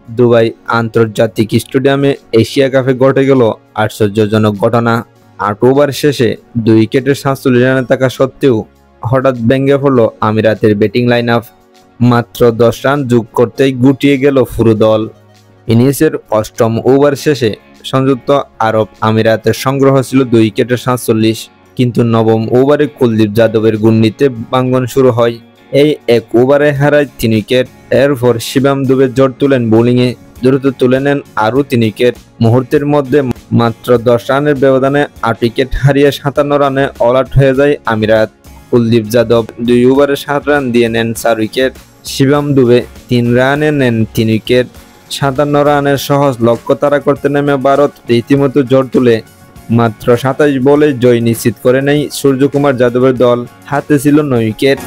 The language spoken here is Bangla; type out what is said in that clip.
দুবাই আন্তর্জাতিক স্টেডিয়ামে এশিয়া কাপে ঘটে গেল আশ্চর্যজনক ঘটনা। ৮ ওভার শেষে 2 উইকেটে 47 রানে থাকা সত্ত্বেও হঠাৎ ভেঙে পড়ল আমিরাতের ব্যাটিং লাইন আপ। মাত্র 10 রান যোগ করতেই গুটিয়ে গেল পুরো দল। ইনিংসের 8ম ওভার শেষে সংযুক্ত আরব আমিরাতের সংগ্রহ ছিল 2 উইকেটে 47, কিন্তু 9ম ওভারে কুলদীপ যাদবের ঘূর্ণিতে ভাঙ্গন শুরু হয়। এই 1 ওভারে হারায় 3 উইকেট। এরপর শিবম দুবে জোর তুলেন বোলিংয়ে, দ্রুত তুলে নেন আরও 3 উইকেট। মুহূর্তের মধ্যে মাত্র 10 রানের ব্যবধানে 8 উইকেট হারিয়ে 57 রানে অল আউট হয়ে যায় আমিরাত। কুলদীপ যাদব 2 ওভারে 7 রান দিয়ে নেন 4 উইকেট। শিবম দুবে 3 রানে নেন 3 উইকেট। 57 রানের সহজ লক্ষ্য তাড়া করতে নেমে ভারত রীতিমতো জোর তুলে মাত্র 27 বলে জয় নিশ্চিত করে নেয় সূর্যকুমার যাদবের দল। হাতে ছিল 9 উইকেট।